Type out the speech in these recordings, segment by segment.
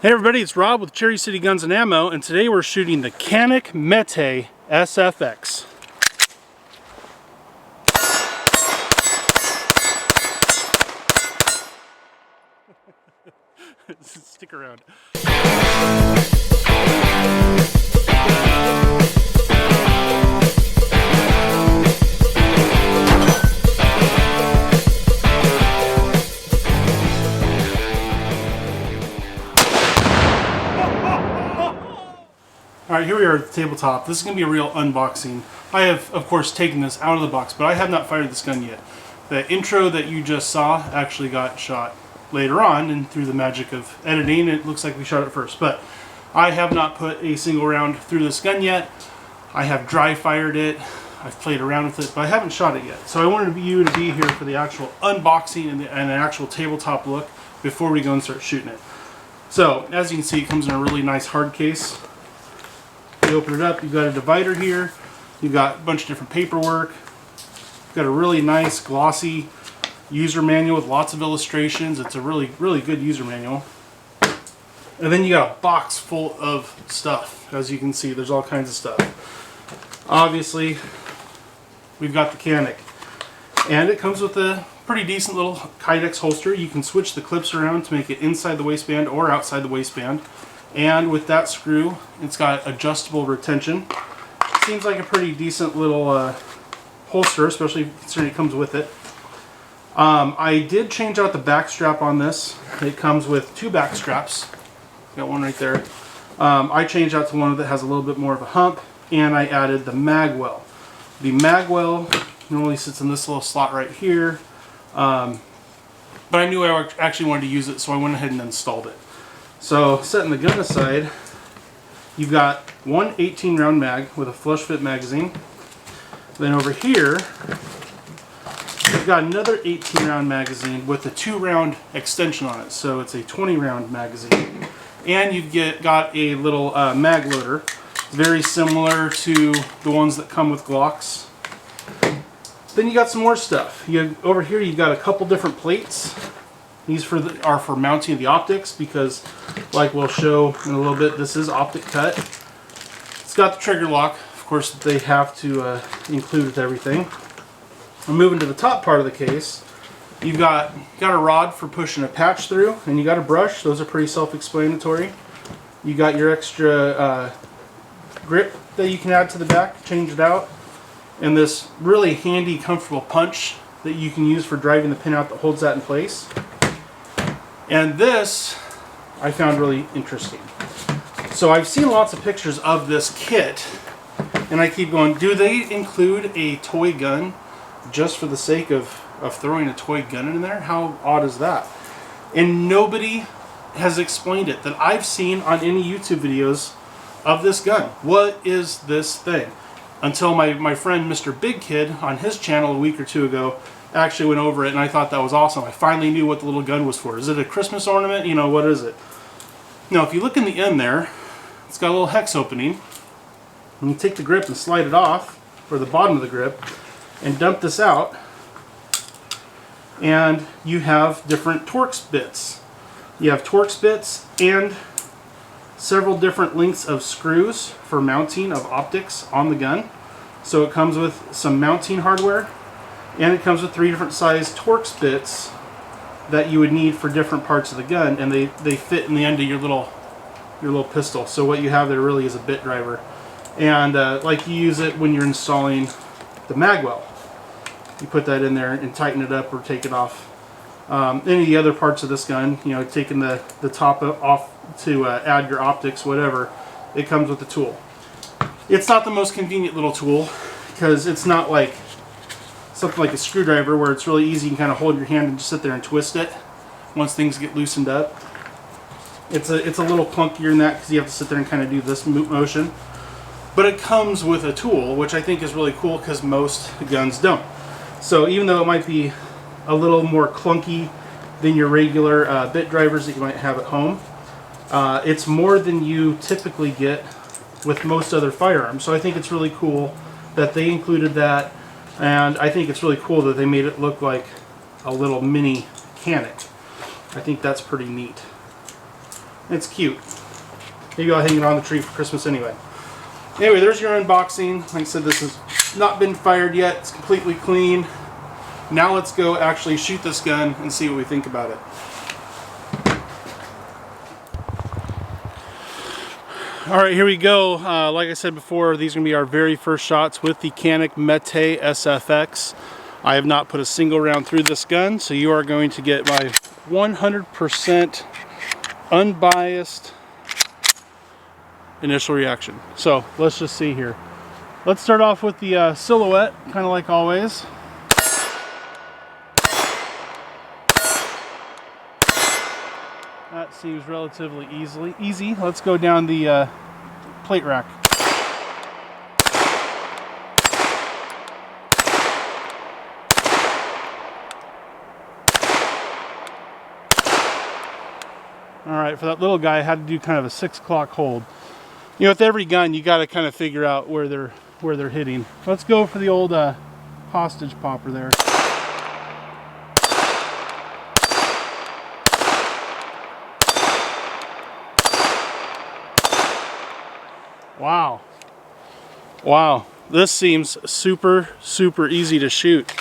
Hey everybody, it's Rob with Cherry City Guns and Ammo, and today we're shooting the Canik Mete SFX. Stick around. Alright, here we are at the tabletop. This is going to be a real unboxing. I have, of course, taken this out of the box, but I have not fired this gun yet. The intro that you just saw actually got shot later on, and through the magic of editing, it looks like we shot it first. But I have not put a single round through this gun yet. I have dry fired it. I've played around with it, but I haven't shot it yet. So I wanted you to be here for the actual unboxing and an actual tabletop look before we go and start shooting it. So, as you can see, it comes in a really nice hard case. You open it up, you've got a divider here, you've got a bunch of different paperwork, you've got a really nice glossy user manual with lots of illustrations. It's a really good user manual. And then you got a box full of stuff. As you can see, there's all kinds of stuff. Obviously, we've got the Canik, and it comes with a pretty decent little Caniks holster. You can switch the clips around to make it inside the waistband or outside the waistband. And with that screw, it's got adjustable retention. Seems like a pretty decent little holster, especially considering it comes with it. I did change out the back strap on this. It comes with two back straps. Got one right there. I changed out to one that has a little bit more of a hump, and I added the mag well. The mag well normally sits in this little slot right here, but I knew I actually wanted to use it, so I went ahead and installed it. So, setting the gun aside, you've got one 18-round mag with a flush fit magazine. Then over here, you've got another 18-round magazine with a 2-round extension on it. So it's a 20-round magazine. And you've got a little mag loader, very similar to the ones that come with Glocks. Then you got some more stuff. Over here, you've got a couple different plates. These are for mounting the optics because, like we'll show in a little bit, this is optic cut. It's got the trigger lock. Of course, they have to include with everything. I'm moving to the top part of the case. You've got a rod for pushing a patch through, and you got a brush. Those are pretty self-explanatory. You got your extra grip that you can add to the back, change it out, and this really handy, comfortable punch that you can use for driving the pin out that holds that in place. And this I found really interesting. So I've seen lots of pictures of this kit, and I keep going, do they include a toy gun just for the sake of throwing a toy gun in there? How odd is that? And nobody has explained it that I've seen on any YouTube videos of this gun. What is this thing? Until my friend Mr. Big Kid on his channel a week or two ago actually went over it, and I thought that was awesome. I finally knew what the little gun was for. Is it a Christmas ornament? You know, what is it? Now, if you look in the end there, it's got a little hex opening. And you take the grip and slide it off, or the bottom of the grip, and dump this out, and you have different Torx bits. You have Torx bits and several different lengths of screws for mounting of optics on the gun. So it comes with some mounting hardware, and it comes with 3 different size Torx bits that you would need for different parts of the gun, and they fit in the end of your little pistol. So what you have there really is a bit driver, and like you use it when you're installing the mag well. You put that in there and tighten it up or take it off. Any of the other parts of this gun, you know, taking the top off to add your optics, whatever, it comes with the tool. It's not the most convenient little tool because it's not like something like a screwdriver where it's really easy. You can kind of hold your hand and just sit there and twist it once things get loosened up. It's a little clunkier than that because you have to sit there and kind of do this motion. But it comes with a tool, which I think is really cool because most guns don't. So even though it might be a little more clunky than your regular bit drivers that you might have at home, it's more than you typically get with most other firearms. So I think it's really cool that they included that. And I think it's really cool that they made it look like a little mini Canik. I think that's pretty neat. It's cute. Maybe I'll hang it on the tree for Christmas anyway. Anyway, there's your unboxing. Like I said, this has not been fired yet. It's completely clean. Now let's go actually shoot this gun and see what we think about it. Alright, here we go. Like I said before, these are going to be our very first shots with the Canik Mete SFX. I have not put a single round through this gun, so you are going to get my 100% unbiased initial reaction. So let's just see here. Let's start off with the silhouette, kind of like always. That seems relatively easy. Let's go down the plate rack. Alright, for that little guy, I had to do kind of a 6 o'clock hold. You know, with every gun, you got to kind of figure out where they're hitting. Let's go for the old hostage popper there. Wow. Wow. This seems super easy to shoot.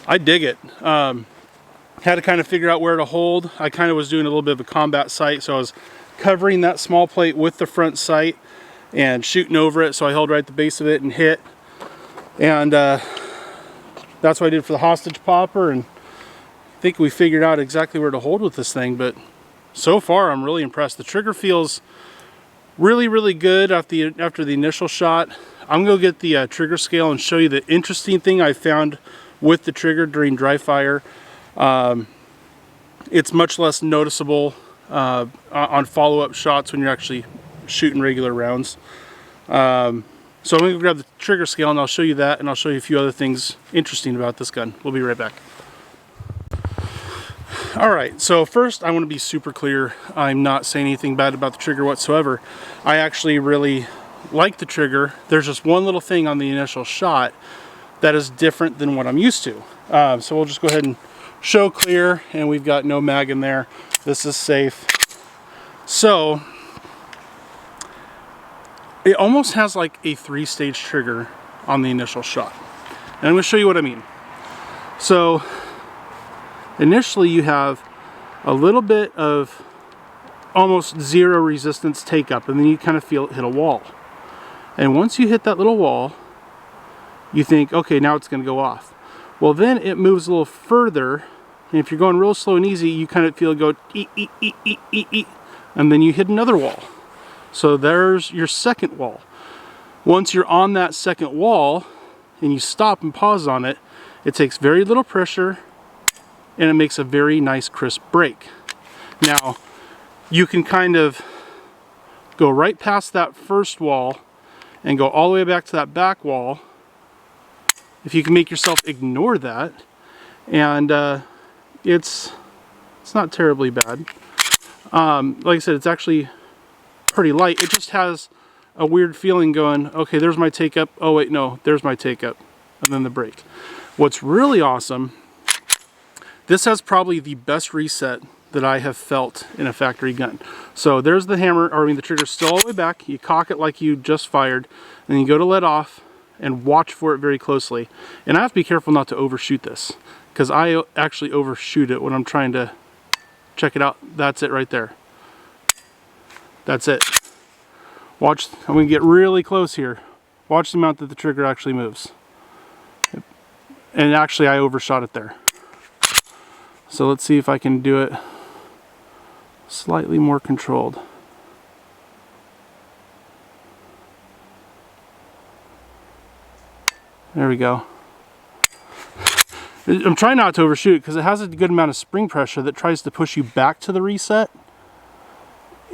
I dig it. Had to kind of figure out where to hold. I kind of was doing a little bit of a combat sight, so I was covering that small plate with the front sight and shooting over it, so I held right at the base of it and hit. And that's what I did for the hostage popper, and I think we figured out exactly where to hold with this thing, but so far I'm really impressed. The trigger feels really good after the initial shot. I'm going to get the trigger scale and show you the interesting thing I found with the trigger during dry fire. It's much less noticeable on follow-up shots when you're actually shooting regular rounds. So I'm going to grab the trigger scale and I'll show you that, and I'll show you a few other things interesting about this gun. We'll be right back. Alright, so first I want to be super clear. I'm not saying anything bad about the trigger whatsoever. I actually really like the trigger. There's just one little thing on the initial shot that is different than what I'm used to. So we'll just go ahead and show clear, and we've got no mag in there. This is safe. So it almost has like a 3-stage trigger on the initial shot. And I'm going to show you what I mean. So initially you have a little bit of almost zero resistance take up, and then you kind of feel it hit a wall. And once you hit that little wall, you think, okay, now it's going to go off. Well, then it moves a little further, and if you're going real slow and easy, you kind of feel it go ee, and then you hit another wall. So there's your second wall. Once you're on that second wall and you stop and pause on it, it takes very little pressure and it makes a very nice crisp break. Now, you can kind of go right past that first wall and go all the way back to that back wall if you can make yourself ignore that, and it's not terribly bad. Like I said, it's actually pretty light. It just has a weird feeling going, okay, there's my take up, oh wait, no, there's my take up, and then the break. What's really awesome, this has probably the best reset that I have felt in a factory gun. So there's the hammer, or I mean the trigger's still all the way back, you cock it like you just fired, and then you go to let off and watch for it very closely. And I have to be careful not to overshoot this, because I actually overshoot it when I'm trying to check it out. That's it right there. That's it. Watch, I'm going to get really close here. Watch the amount that the trigger actually moves. And actually I overshot it there. So let's see if I can do it slightly more controlled. There we go. I'm trying not to overshoot because it has a good amount of spring pressure that tries to push you back to the reset,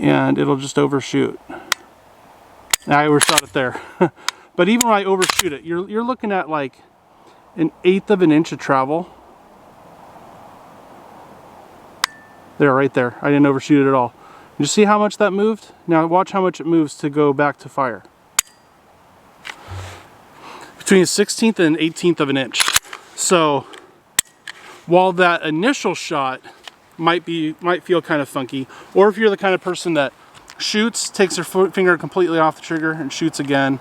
and it'll just overshoot. I overshot it there. But even when I overshoot it, you're looking at like 1/8 of an inch of travel. There, right there. I didn't overshoot it at all. You see how much that moved? Now watch how much it moves to go back to fire. Between a 1/16 and 1/18 of an inch. So while that initial shot might feel kind of funky. Or if you're the kind of person that shoots, takes their finger completely off the trigger and shoots again.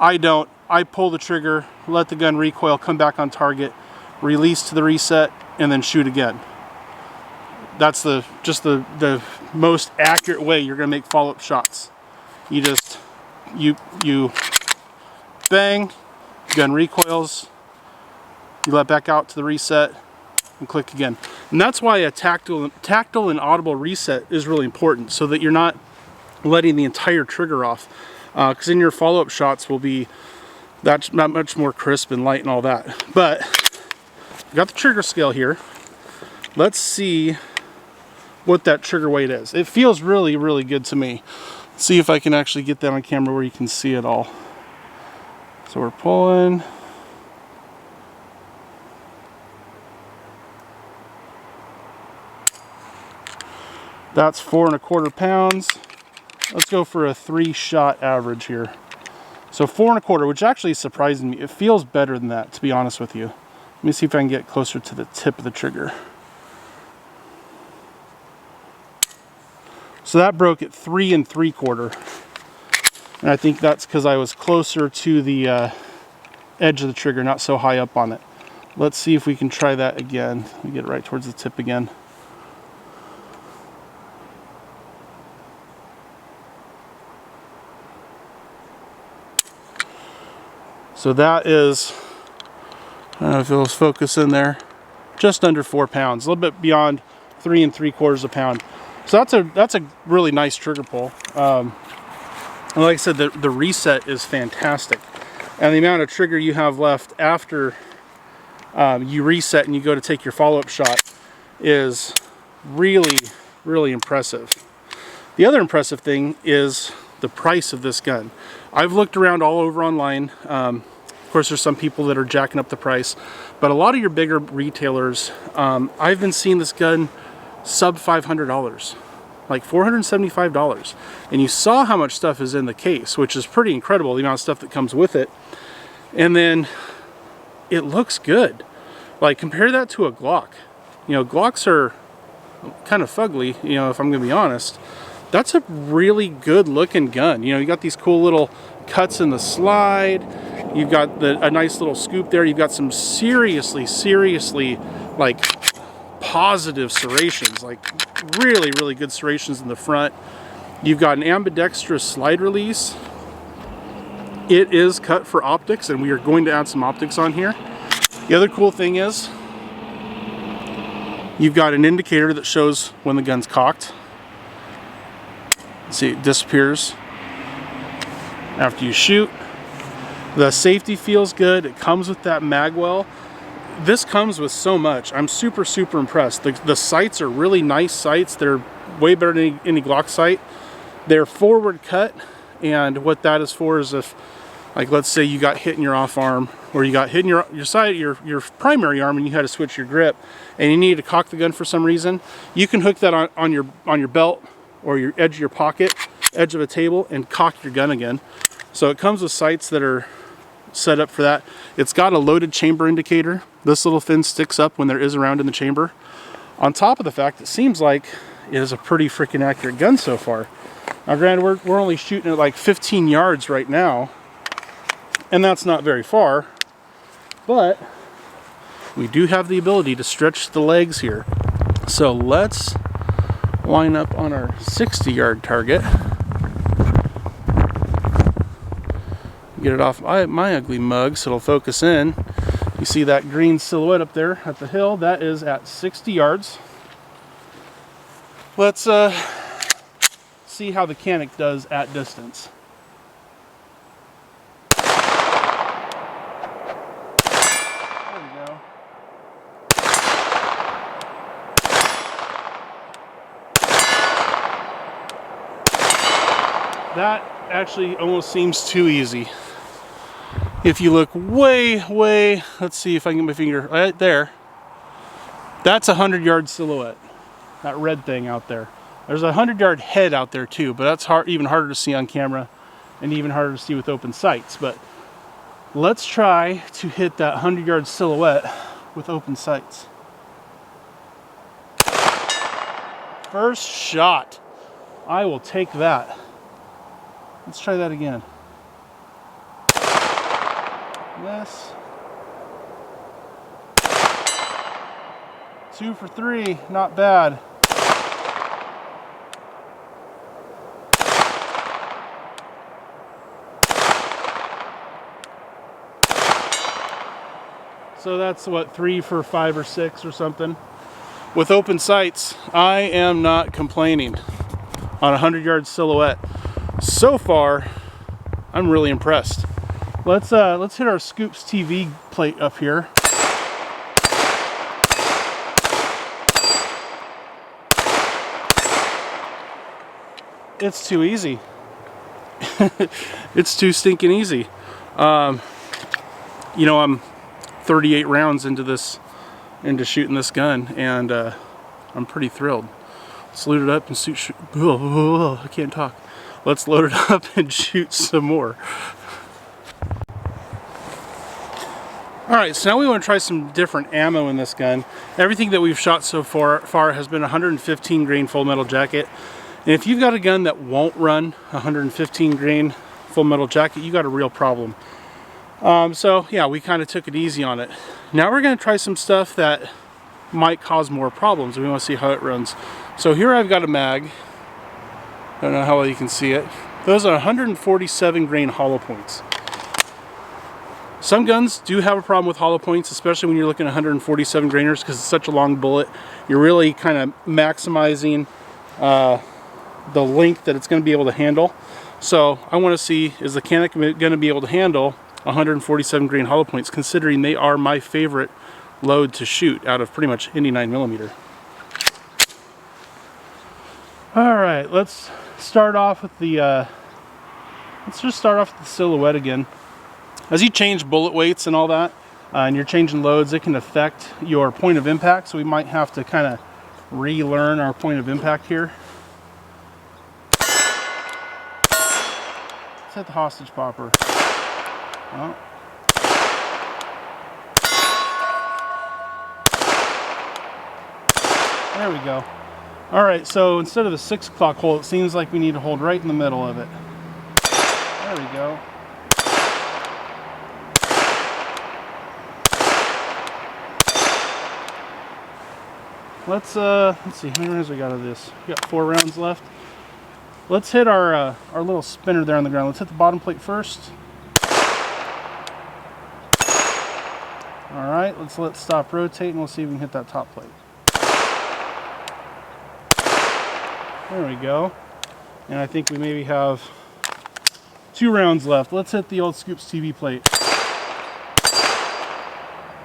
I don't. I pull the trigger, let the gun recoil, come back on target, release to the reset, and then shoot again. That's just the most accurate way you're gonna make follow-up shots. You just you bang, gun recoils, you let back out to the reset, and click again. And that's why a tactile and audible reset is really important, so that you're not letting the entire trigger off, because then your follow-up shots will be that much more crisp and light and all that. But I've got the trigger scale here. Let's see what that trigger weight is. It feels really, really good to me. Let's see if I can actually get that on camera where you can see it all. So we're pulling. That's 4 1/4 pounds. Let's go for a 3-shot average here. So 4 1/4, which actually is surprising me. It feels better than that, to be honest with you. Let me see if I can get closer to the tip of the trigger. So that broke at 3 3/4. And I think that's because I was closer to the edge of the trigger, not so high up on it. Let's see if we can try that again. Let me get it right towards the tip again. So that is, I don't know if it'll focus in there, just under 4 pounds, a little bit beyond 3 3/4 pounds. So that's a really nice trigger pull. And like I said, the reset is fantastic, and the amount of trigger you have left after you reset and you go to take your follow-up shot is really, really impressive. The other impressive thing is the price of this gun. I've looked around all over online. Of course, there's some people that are jacking up the price, but a lot of your bigger retailers, I've been seeing this gun sub $500, like $475. And you saw how much stuff is in the case, which is pretty incredible, the amount of stuff that comes with it. And then it looks good. Like, compare that to a Glock. You know, Glocks are kind of fugly, you know, if I'm gonna be honest. That's a really good looking gun. You know, you got these cool little cuts in the slide. You've got a nice little scoop there. You've got some seriously like positive serrations, like really, really good serrations in the front. You've got an ambidextrous slide release. It is cut for optics, and we are going to add some optics on here. The other cool thing is you've got an indicator that shows when the gun's cocked. See, it disappears after you shoot. The safety feels good. It comes with that magwell. This comes with so much. I'm super impressed. The sights are really nice sights. They're way better than any Glock sight. They're forward cut, and what that is for is if, like, let's say you got hit in your off arm, or you got hit in your primary arm, and you had to switch your grip, and you needed to cock the gun for some reason. You can hook that on your belt or your edge of your pocket, edge of a table, and cock your gun again. So it comes with sights that are set up for that. It's got a loaded chamber indicator. This little fin sticks up when there is a round in the chamber. On top of the fact, it seems like it is a pretty freaking accurate gun so far. Now granted, we're only shooting at like 15 yards right now, and that's not very far, but we do have the ability to stretch the legs here. So let's line up on our 60-yard target. Get it off my ugly mug so it'll focus in. You see that green silhouette up there at the hill? That is at 60 yards. Let's see how the Canik does at distance. There we go. That actually almost seems too easy. If you look way, let's see if I can get my finger right there. That's a 100-yard silhouette. That red thing out there. There's a 100-yard head out there too, but that's even harder to see on camera and even harder to see with open sights. But let's try to hit that 100-yard silhouette with open sights. First shot. I will take that. Let's try that again. Miss. 2 for 3, not bad. So that's what, 3 for 5 or 6 or something. With open sights, I am not complaining on a 100-yard silhouette. So far, I'm really impressed. Let's hit our Scoops TV plate up here. It's too easy. It's too stinking easy. You know, I'm 38 rounds into shooting this gun, and I'm pretty thrilled. Let's load it up and shoot. I can't talk. Let's load it up and shoot some more. Alright, so now we want to try some different ammo in this gun. Everything that we've shot so far has been 115 grain full metal jacket. And if you've got a gun that won't run 115 grain full metal jacket, you got a real problem. So yeah, we kind of took it easy on it. Now we're going to try some stuff that might cause more problems. We want to see how it runs. So here I've got a mag. Don't know how well you can see it. Those are 147 grain hollow points. Some guns do have a problem with hollow points, especially when you're looking at 147 grainers, because it's such a long bullet. You're really kind of maximizing the length that it's going to be able to handle. So I want to see, is the Canik going to be able to handle 147 grain hollow points, considering they are my favorite load to shoot out of pretty much any 9mm. Alright, let's start off with the silhouette again. As you change bullet weights and all that, and you're changing loads, it can affect your point of impact, so we might have to kind of relearn our point of impact here. Let's hit the hostage popper. Oh. There we go. Alright, so instead of the 6 o'clock hole, it seems like we need to hold right in the middle of it. There we go. Let's see, how many rounds we got of this? We got 4 rounds left. Let's hit our little spinner there on the ground. Let's hit the bottom plate first. Alright, let's let it stop rotating. We'll see if we can hit that top plate. There we go. And I think we maybe have 2 rounds left. Let's hit the old Scoops TV plate.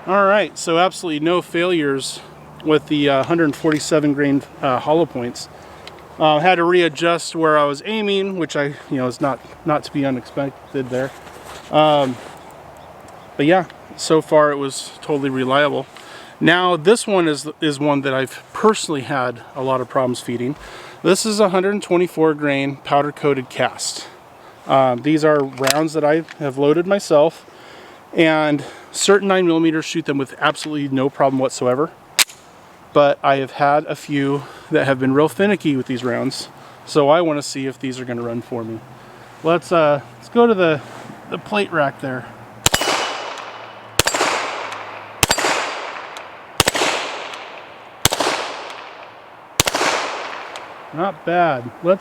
Alright, so absolutely no failures with the 147 grain hollow points. Had to readjust where I was aiming, which is not to be unexpected there. But yeah, so far it was totally reliable. Now this one is one that I've personally had a lot of problems feeding. This is a 124 grain powder coated cast. These are rounds that I have loaded myself, and certain 9mm shoot them with absolutely no problem whatsoever. But I have had a few that have been real finicky with these rounds, so I want to see if these are going to run for me. Let's go to the plate rack there. Not bad. We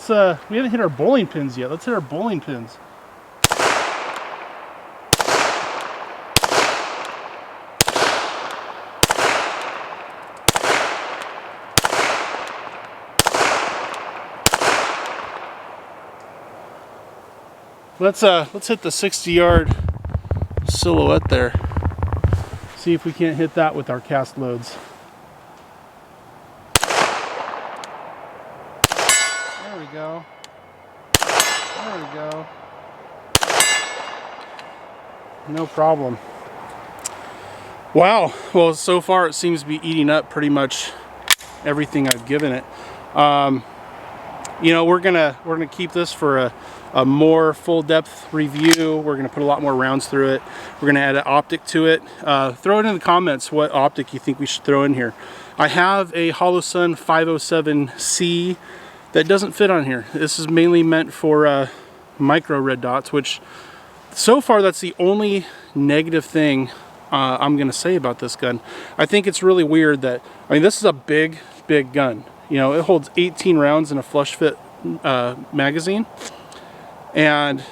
haven't hit our bowling pins yet. Let's hit our bowling pins. Let's hit the 60-yard silhouette there. See if we can't hit that with our cast loads. There we go. There we go. No problem. Wow. Well, so far it seems to be eating up pretty much everything I've given it. You know, we're gonna keep this for a more full depth review. We're gonna put a lot more rounds through it. We're gonna add an optic to it. Throw it in the comments what optic you think we should throw in here. I have a Holosun 507C that doesn't fit on here. This is mainly meant for micro red dots, which so far that's the only negative thing I'm gonna say about this gun. I think it's really weird that, I mean, this is a big gun. You know, it holds 18 rounds in a flush fit magazine, and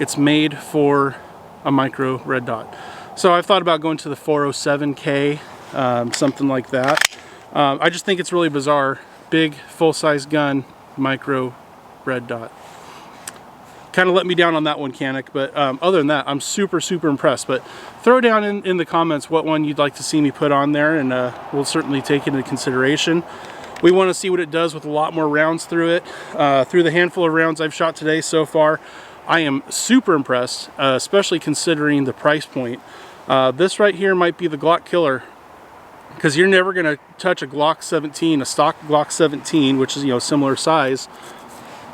it's made for a micro red dot. So I've thought about going to the 407K, something like that. I just think it's really bizarre. Big, full-size gun, micro red dot. Kind of let me down on that one, Canik, but other than that, I'm super impressed. But throw down in the comments what one you'd like to see me put on there, and we'll certainly take it into consideration. We want to see what it does with a lot more rounds through it. Through the handful of rounds I've shot today so far, I am super impressed, especially considering the price point. This right here might be the Glock killer, because you're never going to touch a Glock 17, a stock Glock 17, which is, you know, similar size,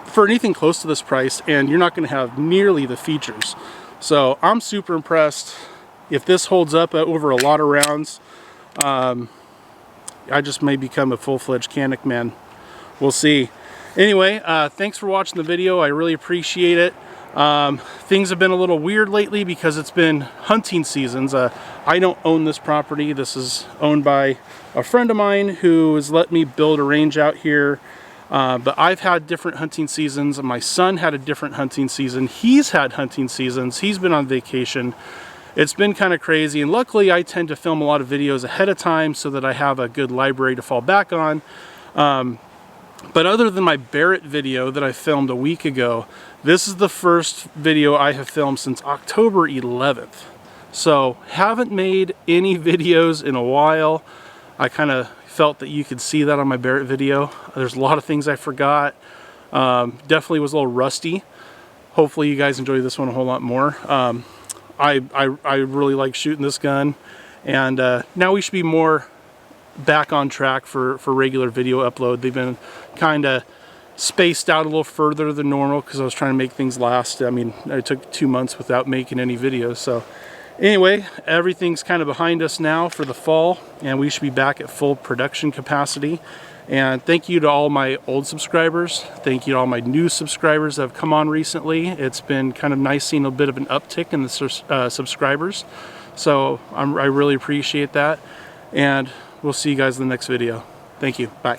for anything close to this price, and you're not going to have nearly the features. So I'm super impressed. If this holds up over a lot of rounds, I just may become a full-fledged Canik man. We'll see. Anyway, thanks for watching the video. I really appreciate it. Things have been a little weird lately because it's been hunting seasons. I don't own this property. This is owned by a friend of mine who has let me build a range out here. But I've had different hunting seasons. My son had a different hunting season. He's had hunting seasons. He's been on vacation. It's been kind of crazy, and luckily I tend to film a lot of videos ahead of time so that I have a good library to fall back on. But other than my Barrett video that I filmed a week ago, this is the first video I have filmed since October 11th. So haven't made any videos in a while. I kind of felt that you could see that on my Barrett video. There's a lot of things I forgot. Definitely was a little rusty. Hopefully you guys enjoy this one a whole lot more. I really like shooting this gun, and now we should be more back on track for regular video upload. They've been kind of spaced out a little further than normal because I was trying to make things last. I mean, I took 2 months without making any videos. So anyway, everything's kind of behind us now for the fall, and we should be back at full production capacity. And thank you to all my old subscribers. Thank you to all my new subscribers that have come on recently. It's been kind of nice seeing a bit of an uptick in the subscribers. So I really appreciate that. And we'll see you guys in the next video. Thank you. Bye.